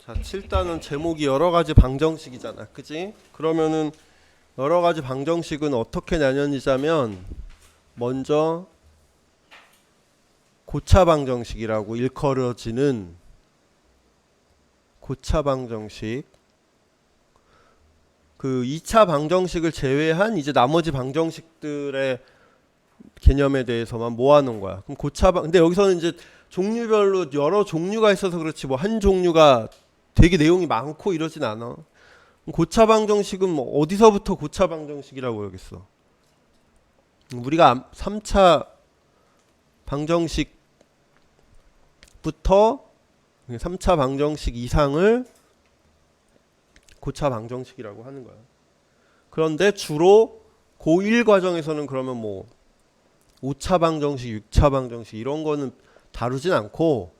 자, 7단은 제목이 여러가지 방정식이잖아, 그지? 그러면은 여러가지 방정식은 어떻게 나뉘어지자면 먼저 고차 방정식이라고 일컬어지는 고차 방정식, 그 2차 방정식을 제외한 이제 나머지 방정식들의 개념에 대해서만 모아놓은 거야. 그럼 근데 여기서는 이제 종류별로 여러 종류가 있어서 그렇지 뭐 한 종류가 되게 내용이 많고 이러진 않아. 고차 방정식은 뭐 어디서부터 고차 방정식이라고 여겼어? 우리가 3차 방정식부터 3차 방정식 이상을 고차 방정식이라고 하는 거야. 그런데 주로 고1 과정에서는 그러면 뭐 5차 방정식, 6차 방정식 이런 거는 다루진 않고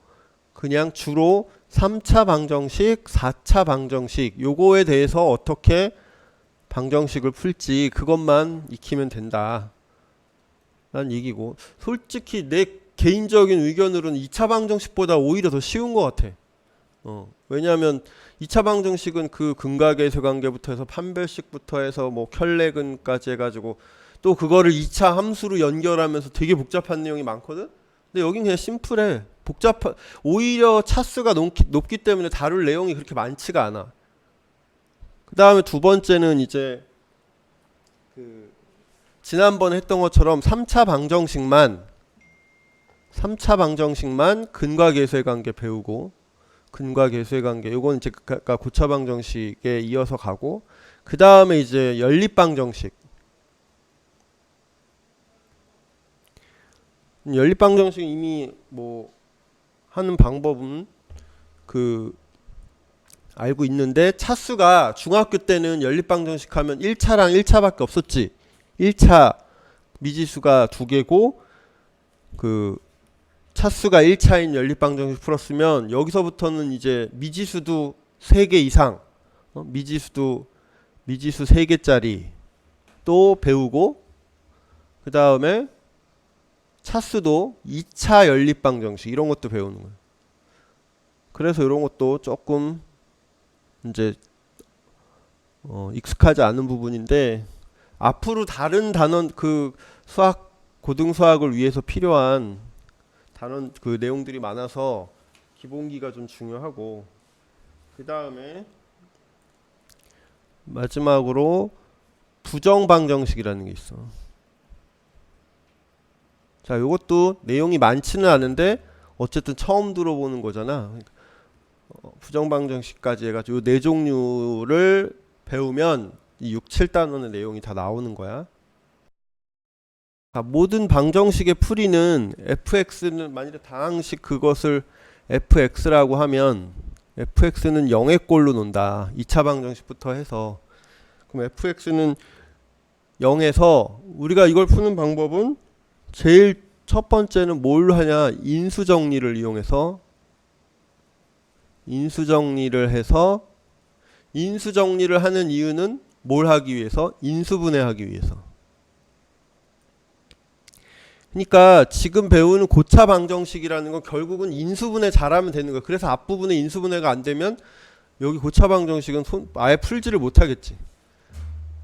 그냥 주로 3차 방정식, 4차 방정식 요거에 대해서 어떻게 방정식을 풀지 그것만 익히면 된다 라는 얘기고, 솔직히 내 개인적인 의견으로는 2차 방정식보다 오히려 더 쉬운 것 같아. 왜냐하면 2차 방정식은 그 근각계수 관계부터 해서 판별식부터 해서 뭐 켤레근까지 해가지고 또 그거를 2차 함수로 연결하면서 되게 복잡한 내용이 많거든. 근데 여긴 그냥 심플해. 오히려 차수가 높기 때문에 다룰 내용이 그렇게 많지가 않아. 그 다음에 두 번째는 이제 그 지난번에 했던 것처럼 3차 방정식만 근과계수의 관계 배우고, 근과계수의 관계 요건 이제 고차 방정식에 이어서 가고, 그 다음에 이제 연립 방정식. 연립 방정식 이미 뭐 하는 방법은 그 알고 있는데, 차수가 중학교 때는 연립 방정식 하면 1차랑 1차밖에 없었지. 1차 미지수가 2개고 그 차수가 1차인 연립 방정식 풀었으면 여기서부터는 이제 미지수도 3개 이상, 미지수 3개짜리 또 배우고, 그 다음에 차수도 2차 연립 방정식 이런 것도 배우는 거예요. 그래서 이런 것도 조금 이제 익숙하지 않은 부분인데, 앞으로 다른 단원 그 수학 고등수학을 위해서 필요한 단원 그 내용들이 많아서 기본기가 좀 중요하고, 그 다음에 마지막으로 부정 방정식이라는 게 있어. 자, 요것도 내용이 많지는 않은데 어쨌든 처음 들어보는 거잖아. 부정 방정식까지 해가지고 요 네 종류를 배우면 이 6, 7단원의 내용이 다 나오는 거야. 자, 모든 방정식의 풀이는 fx는 만일에 다항식 그것을 fx라고 하면 fx는 0의 꼴로 논다. 2차 방정식부터 해서. 그럼 fx는 0에서 우리가 이걸 푸는 방법은 제일 첫 번째는 뭘 하냐, 인수정리를 이용해서 인수정리를 하는 이유는 뭘 하기 위해서? 인수분해하기 위해서. 그러니까 지금 배우는 고차 방정식이라는 건 결국은 인수분해 잘하면 되는 거야. 그래서 앞부분에 인수분해가 안 되면 여기 고차 방정식은 아예 풀지를 못하겠지.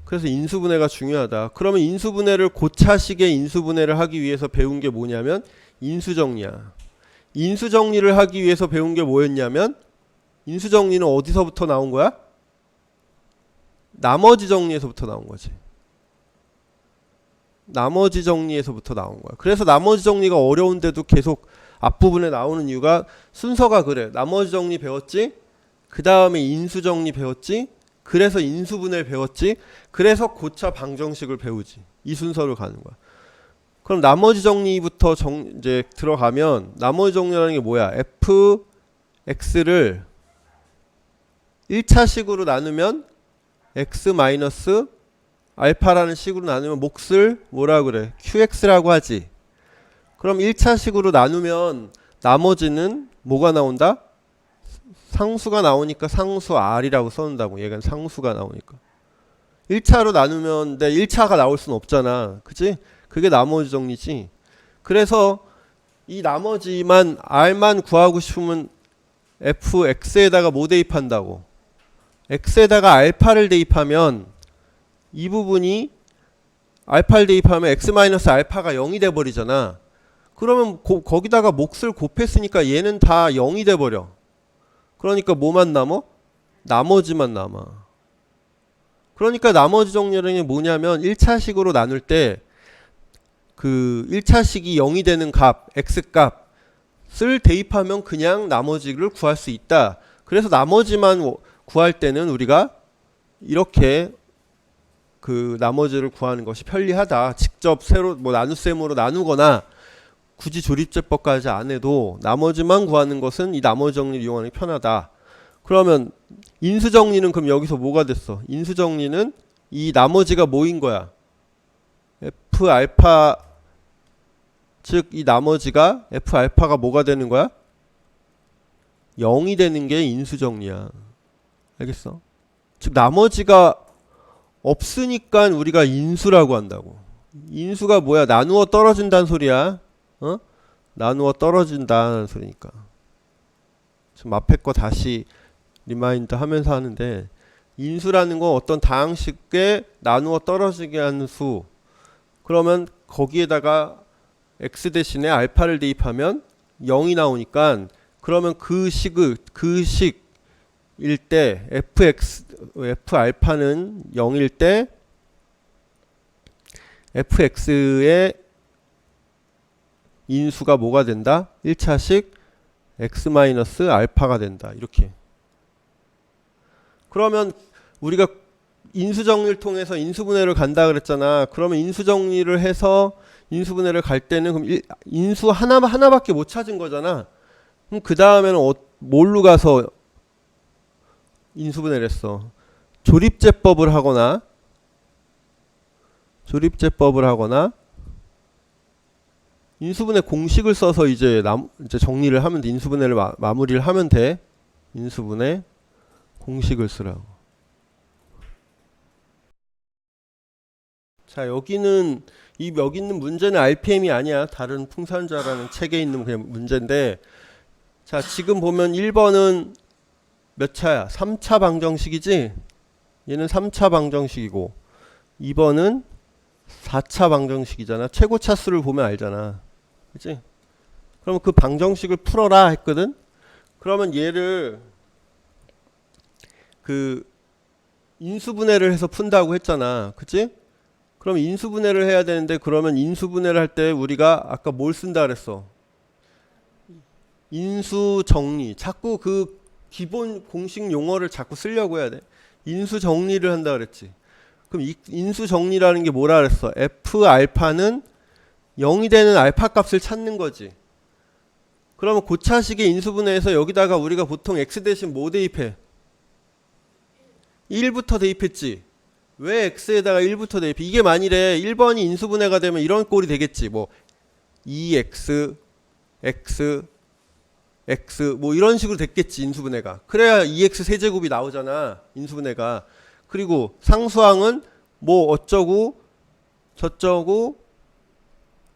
그래서 인수분해가 중요하다. 그러면 인수분해를 고차식의 인수분해를 하기 위해서 배운 게 뭐냐면 인수정리야. 인수정리를 하기 위해서 배운 게 뭐였냐면, 인수정리는 어디서부터 나온 거야? 나머지 정리에서부터 나온 거지. 나머지 정리에서부터 나온 거야. 그래서 나머지 정리가 어려운데도 계속 앞부분에 나오는 이유가 순서가 그래. 나머지 정리 배웠지? 그 다음에 인수정리 배웠지? 그래서 인수분해를 배웠지? 그래서 고차 방정식을 배우지. 이 순서로 가는 거야. 그럼 나머지 정리부터 이제 들어가면, 나머지 정리라는 게 뭐야? fx를 1차식으로 나누면 x 마이너스 알파라는 식으로 나누면 몫을 뭐라 그래? qx라고 하지. 그럼 1차식으로 나누면 나머지는 뭐가 나온다? 상수가 나오니까 상수 r이라고 써놓는다고. 얘가 상수가 나오니까 1차로 나누면 1차가 나올 수는 없잖아, 그치? 그게 나머지 정리지. 그래서 이 나머지만 r만 구하고 싶으면 fx에다가 뭐 대입한다고? x에다가 알파를 대입하면 이 부분이 알파를 대입하면 x 마이너스 알파가 0이 돼버리잖아. 그러면 거기다가 몫을 곱했으니까 얘는 다 0이 돼버려. 그러니까 뭐만 남어? 나머지만 남아. 그러니까 나머지 정렬이 뭐냐면 1차식으로 나눌 때 그 1차식이 0이 되는 값, x값을 대입하면 그냥 나머지를 구할 수 있다. 그래서 나머지만 구할 때는 우리가 이렇게 그 나머지를 구하는 것이 편리하다. 직접 새로 뭐 나눗셈으로 나누거나 굳이 조립제법까지 안 해도 나머지만 구하는 것은 이 나머지 정리를 이용하는 게 편하다. 그러면 인수정리는 그럼 여기서 뭐가 됐어? 인수정리는 이 나머지가 뭐인 거야? f 알파, 즉 이 나머지가 f 알파가 뭐가 되는 거야? 0이 되는 게 인수정리야. 알겠어? 즉 나머지가 없으니까 우리가 인수라고 한다고. 인수가 뭐야? 나누어 떨어진다는 소리야. 어? 나누어 떨어진다는 소리니까. 지금 앞에 거 다시 리마인드 하면서 하는데, 인수라는 건 어떤 다항식에 나누어 떨어지게 하는 수. 그러면 거기에다가 x 대신에 알파를 대입하면 0이 나오니까, 그러면 그 식일 때 f 알파는 0일 때 fx의 인수가 뭐가 된다? 1차식 x 마이너스 알파가 된다. 이렇게. 그러면 우리가 인수정리를 통해서 인수분해를 간다 그랬잖아. 그러면 인수정리를 해서 인수분해를 갈 때는 그럼 인수 하나밖에 못 찾은 거잖아. 그럼 그 다음에는 뭘로 가서 인수분해를 했어? 조립제법을 하거나 인수분해 공식을 써서 이제 정리를 하면 돼. 인수분해를 마무리를 하면 돼. 인수분해 공식을 쓰라고. 자, 여기 있는 문제는 RPM이 아니야. 다른 풍산자라는 책에 있는 그냥 문제인데, 자, 지금 보면 1번은 몇 차야? 3차 방정식이지? 얘는 3차 방정식이고 2번은 4차 방정식이잖아. 최고차 수를 보면 알잖아. 그치? 그럼 그 방정식을 풀어라 했거든? 그러면 얘를 그 인수분해를 해서 푼다고 했잖아. 그치? 그럼 인수분해를 해야 되는데, 그러면 인수분해를 할 때 우리가 아까 뭘 쓴다 그랬어? 인수정리. 자꾸 그 기본 공식 용어를 자꾸 쓰려고 해야 돼. 인수정리를 한다 그랬지. 그럼 인수정리라는 게 뭐라 그랬어? f 알파는 0이 되는 알파 값을 찾는 거지. 그러면 고차식의 인수분해에서 여기다가 우리가 보통 x 대신 뭐 대입해? 1부터 대입했지. 왜 x에다가 1부터 대입해? 이게 만일에 1번이 인수분해가 되면 이런 꼴이 되겠지. 뭐 2x x 뭐 이런 식으로 됐겠지. 인수분해가. 그래야 2x 세제곱이 나오잖아. 인수분해가. 그리고 상수항은 뭐 어쩌고 저쩌고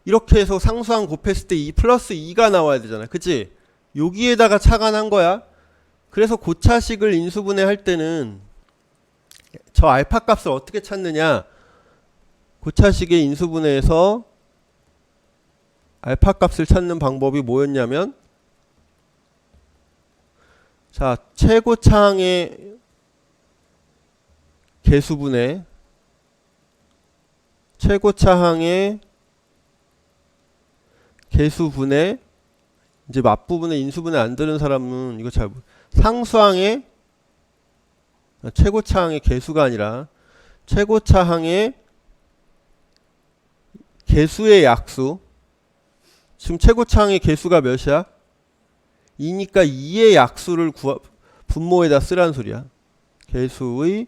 이렇게 해서 상수항 곱했을 때 2 플러스 2가 나와야 되잖아. 그치? 여기에다가 착안한 거야. 그래서 고차식을 인수분해 할 때는 저 알파 값을 어떻게 찾느냐? 고차식의 인수분해에서 알파 값을 찾는 방법이 뭐였냐면, 자, 최고차항의 개수분해, 최고차항의 개수분해, 이제 맞부분에 인수분해 안 되는 사람은 이거 잘 상수항의 최고차항의 개수가 아니라 최고차항의 개수의 약수. 지금 최고차항의 개수가 몇이야? 2니까 2의 약수를 분모에다 쓰라는 소리야. 개수의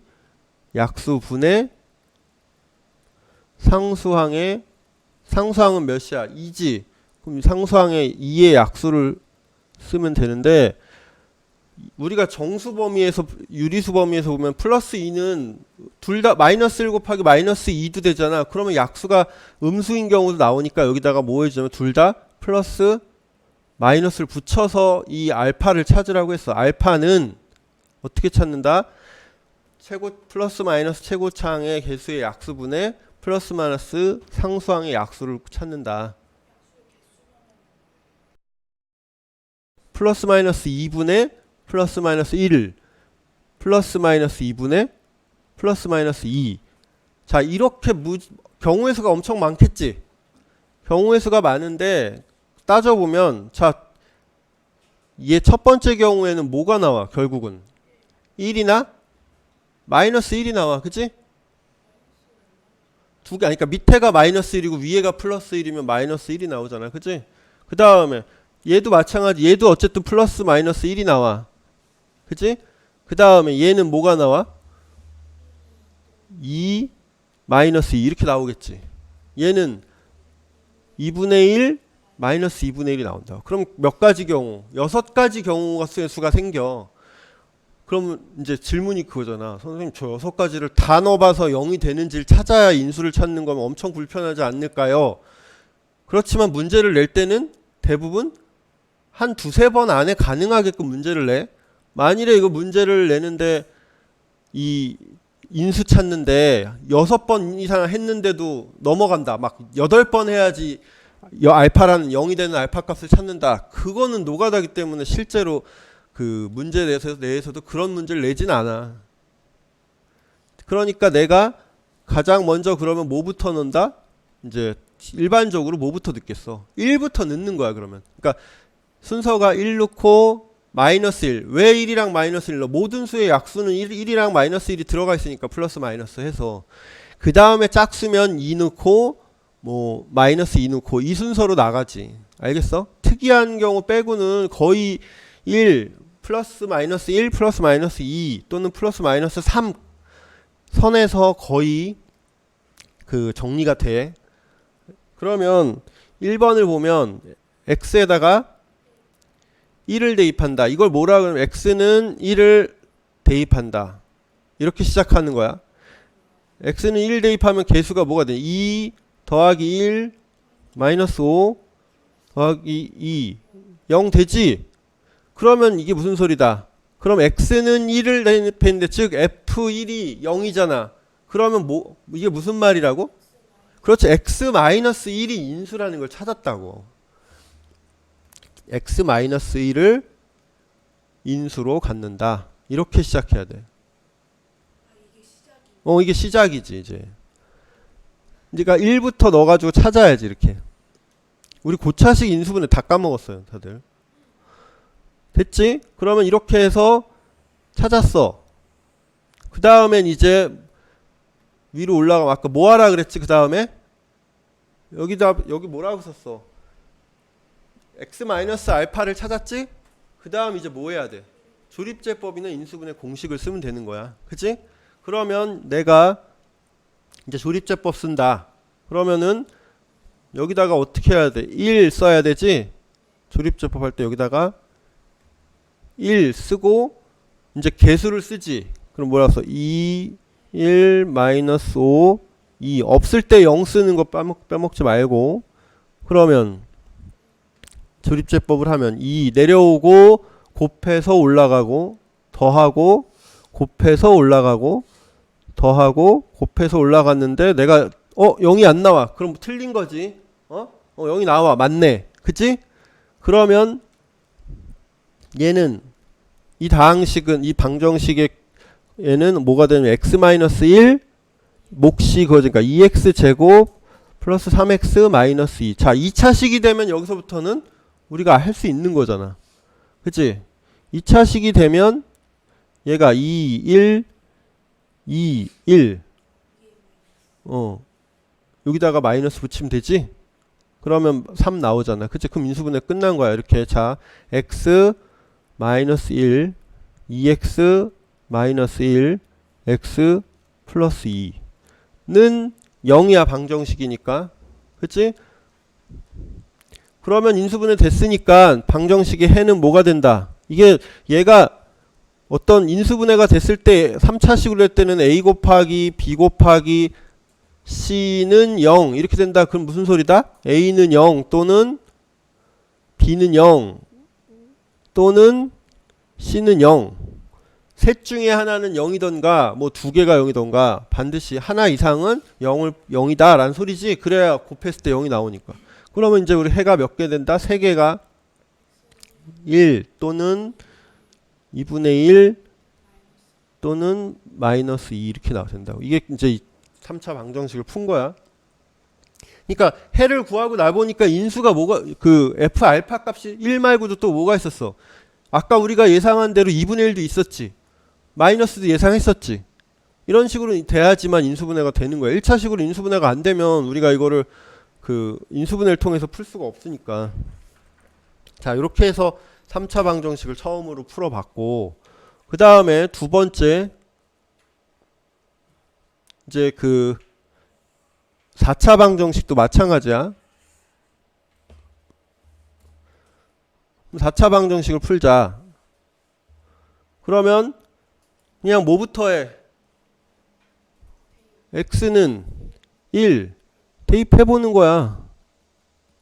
약수분의 상수항의, 상수항은 몇이야? 2지. 그럼 상수항의 2의 약수를 쓰면 되는데, 우리가 정수 범위에서, 유리수 범위에서 보면 플러스 2는 둘 다 마이너스 1 곱하기 마이너스 2도 되잖아. 그러면 약수가 음수인 경우도 나오니까 여기다가 뭐 해주냐면 둘 다 플러스 마이너스를 붙여서 이 알파를 찾으라고 했어. 알파는 어떻게 찾는다? 최고 플러스 마이너스 최고차항의 개수의 약수분의 플러스 마이너스 상수항의 약수를 찾는다. 플러스 마이너스 2분의 플러스 마이너스 1 플러스 마이너스 2분의 플러스 마이너스 2. 자, 이렇게 경우의 수가 엄청 많겠지. 경우의 수가 많은데 따져보면, 자, 얘 첫 번째 경우에는 뭐가 나와? 결국은 1이나 마이너스 1이 나와. 그치? 두 개, 그러니까 밑에가 마이너스 1이고 위에가 플러스 1이면 마이너스 1이 나오잖아. 그치? 그 다음에 얘도 마찬가지. 얘도 어쨌든 플러스 마이너스 1이 나와. 그치? 그 다음에 얘는 뭐가 나와? 2 마이너스 2 이렇게 나오겠지. 얘는 2분의 1 마이너스 2분의 1이 나온다. 그럼 몇 가지 경우? 6가지 경우가 수가 생겨. 그러면 이제 질문이 그거잖아. 선생님, 저 6가지를 다 넣어봐서 0이 되는지를 찾아야 인수를 찾는 거면 엄청 불편하지 않을까요? 그렇지만 문제를 낼 때는 대부분 한 두세 번 안에 가능하게끔 문제를 내. 만일에 이거 문제를 내는데 이 인수 찾는데 6번 이상 했는데도 넘어간다. 막 8번 해야지 알파라는 0이 되는 알파 값을 찾는다. 그거는 노가다기 때문에 실제로 그 문제 내에서도 그런 문제를 내진 않아. 그러니까 내가 가장 먼저 그러면 뭐부터 넣는다? 이제 일반적으로 뭐부터 넣겠어? 1부터 넣는 거야, 그러면. 그러니까 순서가 1 넣고 마이너스 1. 왜 1이랑 마이너스 1 넣어? 모든 수의 약수는 1이랑 마이너스 1이 들어가 있으니까 플러스 마이너스 해서. 그 다음에 짝수면 2 넣고 뭐 마이너스 2 넣고 이 순서로 나가지. 알겠어? 특이한 경우 빼고는 거의 1 플러스 마이너스 1 플러스 마이너스 2 또는 플러스 마이너스 3 선에서 거의 그 정리가 돼. 그러면 1번을 보면 x에다가 1을 대입한다. 이걸 뭐라 그러면 x는 1을 대입한다. 이렇게 시작하는 거야. x는 1 대입하면 개수가 뭐가 돼? 2 더하기 1 마이너스 5 더하기 2 0 되지? 그러면 이게 무슨 소리다? 그럼 x는 1을 대입했는데 즉 f1이 0이잖아. 그러면 뭐 이게 무슨 말이라고? 그렇지. x-1이 인수라는 걸 찾았다고. x-1을 인수로 갖는다. 이렇게 시작해야 돼. 이게 시작이지 이제. 그러니까 1부터 넣어가지고 찾아야지 이렇게. 우리 고차식 인수분해 다 까먹었어요 다들. 됐지? 그러면 이렇게 해서 찾았어. 그 다음엔 이제 위로 올라가면 아까 뭐 하라 그랬지? 그 다음에 여기 뭐라고 썼어? x-알파를 찾았지? 그 다음 이제 뭐 해야 돼? 조립제법이나 인수분해 공식을 쓰면 되는 거야. 그치? 그러면 내가 이제 조립제법 쓴다. 그러면은 여기다가 어떻게 해야 돼? 1 써야 되지? 조립제법 할 때 여기다가 1 쓰고 이제 개수를 쓰지. 그럼 뭐라 써? 2, 1, 마이너스 5, 2 없을 때 0 쓰는 거 빼먹지 말고. 그러면 조립제법을 하면 2 내려오고 곱해서 올라가고 더하고 곱해서 올라가고 더하고 곱해서 올라갔는데 내가 0이 안 나와. 그럼 틀린 거지. 0이 나와. 맞네. 그치? 그러면 얘는 이 다항식은 이 방정식의 얘는 뭐가 되냐면 x-1 몫이 그거니까 2x 제곱 플러스 3x 마이너스 2. 자, 2차식이 되면 여기서부터는 우리가 할 수 있는 거잖아. 그치? 2차식이 되면 얘가 2, 1, 2, 1 여기다가 마이너스 붙이면 되지? 그러면 3 나오잖아. 그치? 그럼 인수분해 끝난 거야. 이렇게. 자, x 마이너스 1 2x 마이너스 1 x 플러스 2는 0이야. 방정식이니까. 그치? 그러면 인수분해 됐으니까 방정식의 해는 뭐가 된다? 이게 얘가 어떤 인수분해가 됐을 때 3차식으로 할 때는 a 곱하기 b 곱하기 c는 0 이렇게 된다. 그럼 무슨 소리다? a는 0 또는 B는 0 또는 C는 0. 셋 중에 하나는 0이던가 뭐 두 개가 0이던가 반드시 하나 이상은 0이다 라는 소리지. 그래야 곱했을 때 0이 나오니까. 그러면 이제 우리 해가 몇 개 된다? 3개가 1 또는 2분의 1 또는 마이너스 2 이렇게 나와 된다고. 이게 이제 3차 방정식을 푼 거야. 그러니까 해를 구하고 나보니까 인수가 뭐가 그 f 알파 값이 1 말고도 또 뭐가 있었어. 아까 우리가 예상한 대로 2분의 1도 있었지. 마이너스도 예상했었지. 이런 식으로 돼야지만 인수분해가 되는 거야. 1차식으로 인수분해가 안 되면 우리가 이거를 그 인수분해를 통해서 풀 수가 없으니까. 자, 이렇게 해서 3차 방정식을 처음으로 풀어봤고, 그 다음에 두 번째 이제 그 4차 방정식도 마찬가지야. 4차 방정식을 풀자. 그러면 그냥 뭐부터 해? x는 1 대입해보는 거야.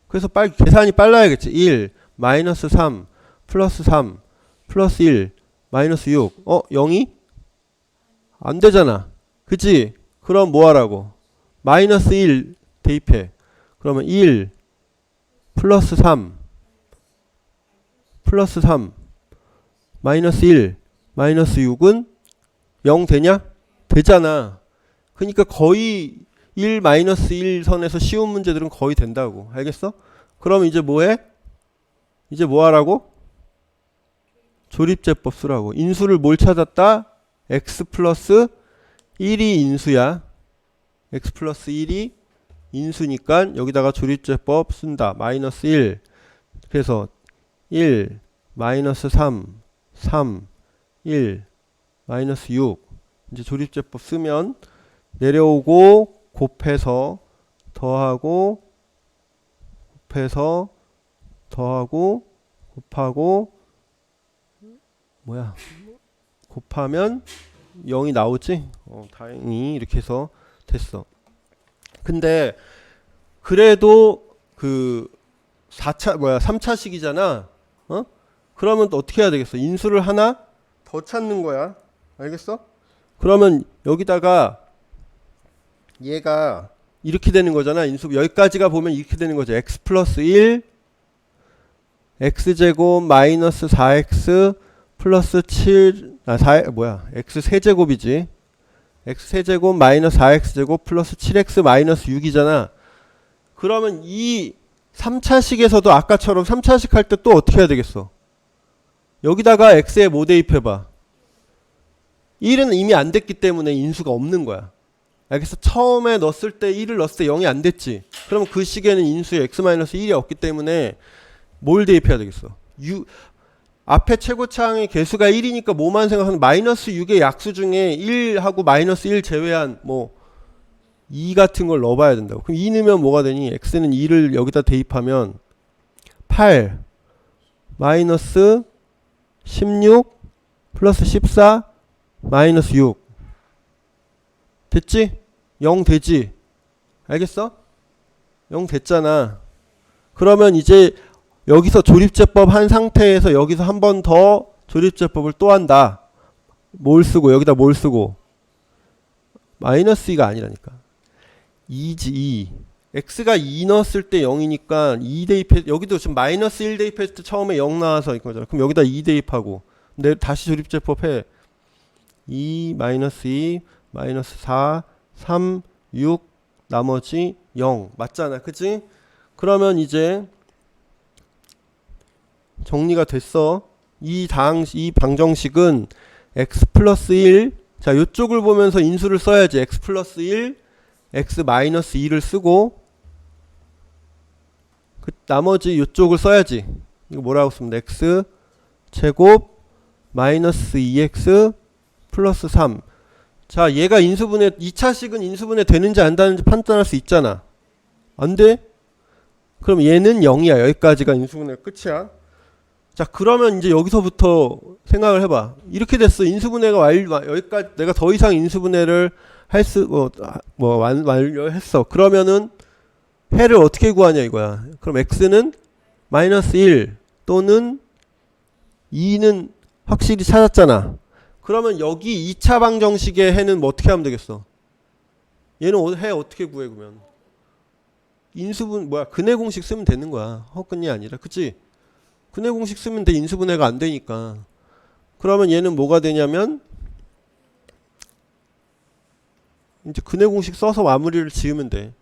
그래서 계산이 빨라야겠지. 1 마이너스 3 플러스 3 플러스 1 마이너스 6 0이? 안 되잖아. 그치? 그럼 뭐 하라고? 마이너스 1 대입해. 그러면 1 플러스 3 플러스 3 마이너스 1 마이너스 6은 0 되냐? 되잖아. 그러니까 거의 1 마이너스 1 선에서 쉬운 문제들은 거의 된다고. 알겠어? 그럼 이제 뭐해? 이제 뭐 하라고? 조립제법 쓰라고. 인수를 뭘 찾았다? x 플러스 1이 인수야. x 플러스 1이 인수니까 여기다가 조립제법 쓴다. 마이너스 1. 그래서 1 마이너스 3 3 1 마이너스 6. 이제 조립제법 쓰면 내려오고 곱해서 더하고 곱해서 더하고 곱하고 뭐야? 곱하면 0이 나오지? 다행히 이렇게 해서 됐어. 근데 그래도 그 3차식이잖아. 그러면 또 어떻게 해야 되겠어? 인수를 하나 더 찾는 거야. 알겠어? 그러면 여기다가 얘가 이렇게 되는 거잖아. 인수 여기까지가 보면 이렇게 되는 거죠. x 플러스 1 x제곱 마이너스 4x 플러스 7 x 세제곱이지. x 세제곱 마이너스 4x제곱 플러스 7x 마이너스 6이잖아. 그러면 이 3차식에서도 아까처럼 3차식 할 때 또 어떻게 해야 되겠어? 여기다가 x에 뭐 대입해봐? 1은 이미 안 됐기 때문에 인수가 없는 거야. 알겠어? 처음에 넣었을 때 1을 넣었을 때 0이 안 됐지. 그러면 그 시계는 인수에 x-1이 없기 때문에 뭘 대입해야 되겠어? 앞에 최고차항의 개수가 1이니까 뭐만 생각하면 마이너스 6의 약수 중에 1하고 마이너스 1 제외한 뭐 2 같은 걸 넣어봐야 된다고. 그럼 2 넣으면 뭐가 되니? x는 2를 여기다 대입하면 8 마이너스 16 플러스 14 마이너스 6 됐지? 0 되지? 알겠어? 0 됐잖아. 그러면 이제 여기서 조립제법 한 상태에서 여기서 한 번 더 조립제법을 또 한다. 뭘 쓰고 여기다 뭘 쓰고 마이너스 2가 아니라니까 2지 2. x가 2 넣었을 때 0이니까 2 대입해. 여기도 지금 마이너스 1 대입했을 때 처음에 0 나와서 이거잖아. 그럼 여기다 2 대입하고 근데 다시 조립제법 해. 2 마이너스 2 마이너스 4 3 6 나머지 0 맞잖아. 그치? 그러면 이제 정리가 됐어. 이 방정식은 x 플러스 1 자 요쪽을 보면서 인수를 써야지. x 플러스 1 x 마이너스 2를 쓰고 그 나머지 요쪽을 써야지. 이거 뭐라고 쓰면 돼? x 제곱 마이너스 2x 플러스 3. 자 얘가 인수분해 2차식은 인수분해 되는지 안 되는지 판단할 수 있잖아. 안 돼? 그럼 얘는 0이야. 여기까지가 인수분해 끝이야. 자 그러면 이제 여기서부터 생각을 해봐. 이렇게 됐어. 인수분해가 여기까지 내가 더 이상 인수분해를 할 수 완료했어. 그러면은 해를 어떻게 구하냐 이거야. 그럼 x는 마이너스 1 또는 2는 확실히 찾았잖아. 그러면 여기 2차 방정식의 해는 뭐 어떻게 하면 되겠어? 얘는 해 어떻게 구해 그러면? 인수분 근해 공식 쓰면 되는 거야. 허근이 아니라. 그치? 근해 공식 쓰면 돼. 인수분해가 안 되니까. 그러면 얘는 뭐가 되냐면 이제 근해 공식 써서 마무리를 지으면 돼.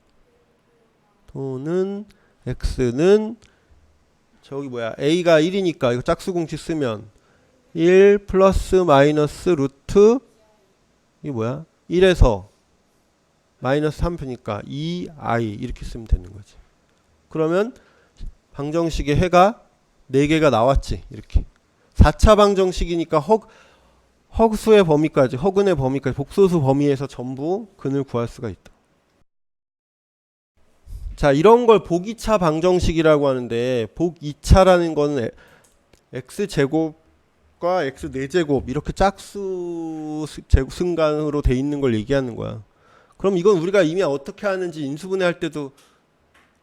또는 x는 저기 a가 1이니까 이거 짝수 공식 쓰면 1 플러스 마이너스 루트 이게 1에서 마이너스 3표니까 2i 이렇게 쓰면 되는 거지. 그러면 방정식의 해가 4개가 나왔지. 이렇게 4차 방정식이니까 허수의 범위까지, 허근의 범위까지, 복소수 범위에서 전부 근을 구할 수가 있다. 자, 이런 걸 복2차 방정식이라고 하는데, 복2차라는 거는 x제곱과 x 4제곱 이렇게 짝수 승간으로 돼 있는 걸 얘기하는 거야. 그럼 이건 우리가 이미 어떻게 하는지 인수분해 할 때도,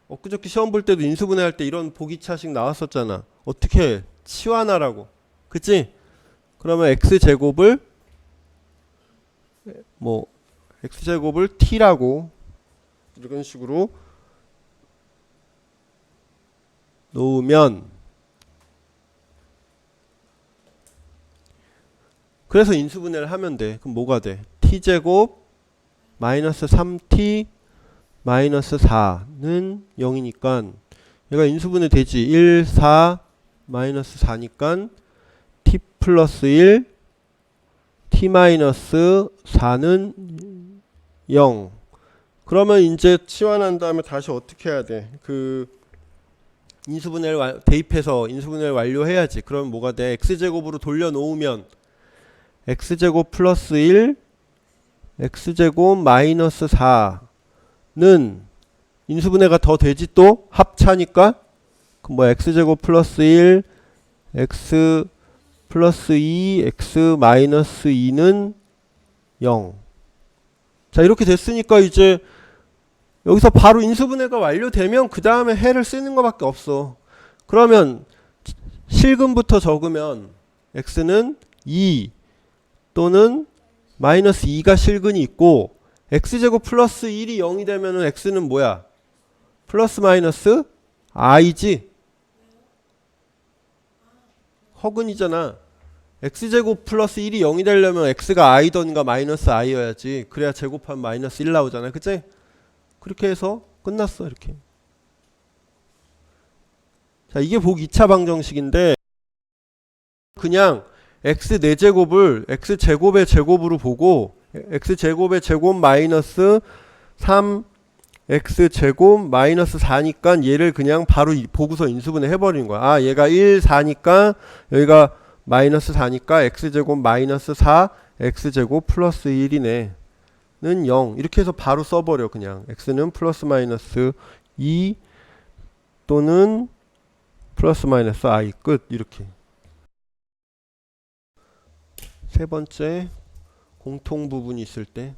엊그저께 시험 볼 때도 인수분해 할 때 이런 복2차식 나왔었잖아. 어떻게 해? 치환하라고. 그치? 그러면 x제곱을 x제곱을 t라고 이런 식으로 놓으면, 그래서 인수분해를 하면 돼. 그럼 뭐가 돼? t제곱 마이너스 3t 마이너스 4는 0이니까 얘가 인수분해 되지. 1, 4 마이너스 4니까 t 플러스 1 t 마이너스 4는 0. 그러면 이제 치환한 다음에 다시 어떻게 해야 돼? 인수분해를 대입해서 인수분해를 완료해야지. 그러면 뭐가 돼? x제곱으로 돌려놓으면 x제곱 플러스 1 x제곱 마이너스 4는 인수분해가 더 되지. 또 합차니까 그럼 x제곱 플러스 1 x 플러스 2 x 마이너스 2는 0. 자, 이렇게 됐으니까 이제 여기서 바로 인수분해가 완료되면 그 다음에 해를 쓰는 것밖에 없어. 그러면 실근부터 적으면 x는 2 또는 마이너스 2가 실근이 있고, x제곱 플러스 1이 0이 되면은 x는 플러스 마이너스 i지. 허근이잖아. x제곱 플러스 1이 0이 되려면 x가 i던가 마이너스 i여야지. 그래야 제곱하면 마이너스 1 나오잖아. 그치? 그렇게 해서 끝났어. 이렇게. 자, 이게 복 2차 방정식인데, 그냥 x 4제곱을 x제곱의 제곱으로 보고 x제곱의 제곱 마이너스 3 x제곱 마이너스 4니까 얘를 그냥 바로 보고서 인수분해 해버리는 거야. 아, 얘가 1, 4니까 여기가 마이너스 4니까 x제곱 마이너스 4 x제곱 플러스 1이네 는 0. 이렇게 해서 바로 써버려. 그냥 x는 플러스 마이너스 2 또는 플러스 마이너스 i 끝. 이렇게. 세 번째, 공통 부분이 있을 때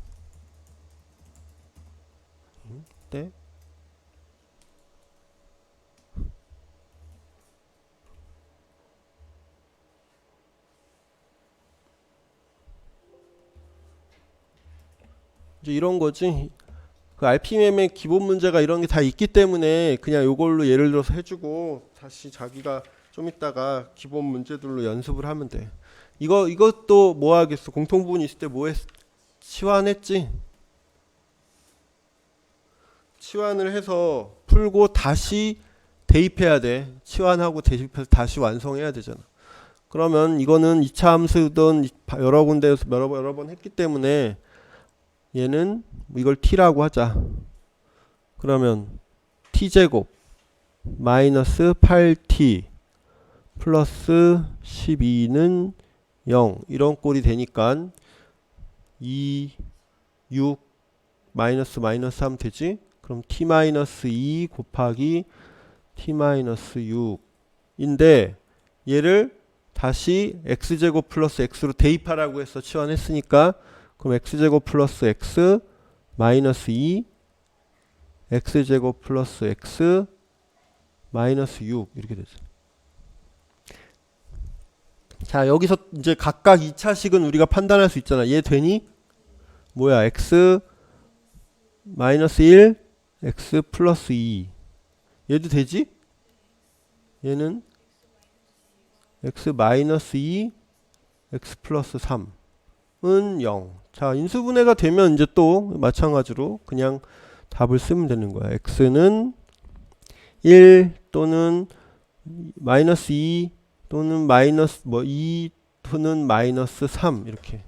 이제 이런 거지. 그 RPM의 기본 문제가 이런 게 다 있기 때문에 그냥 요걸로 예를 들어서 해주고 다시 자기가 좀 이따가 기본 문제들로 연습을 하면 돼. 이것도 뭐 하겠어? 공통 부분이 있을 때 뭐 했? 치환했지. 치환을 해서 풀고 다시 대입해야 돼. 치환하고 대입해서 다시 완성해야 되잖아. 그러면 이거는 2차 함수든 여러 군데에서 여러 번 했기 때문에 얘는 이걸 t라고 하자. 그러면 t제곱 마이너스 8t 플러스 12는 0 이런 꼴이 되니까 2, 6 마이너스 마이너스 하면 되지. 그럼 t 마이너스 2 곱하기 t 마이너스 6인데 얘를 다시 x제곱 플러스 x로 대입하라고 해서 치환했으니까 그럼 x제곱 플러스 x 마이너스 2 x제곱 플러스 x 마이너스 6 이렇게 되죠. 자, 여기서 이제 각각 2차식은 우리가 판단할 수 있잖아. 얘 되니? 뭐야? x 마이너스 1, x 플러스 2. 얘도 되지? 얘는 x 마이너스 2, x 플러스 3은 0. 자, 인수분해가 되면 이제 또 마찬가지로 그냥 답을 쓰면 되는 거야. x는 1 또는 마이너스 2 또는 마이너스 2 또는 마이너스 3 이렇게.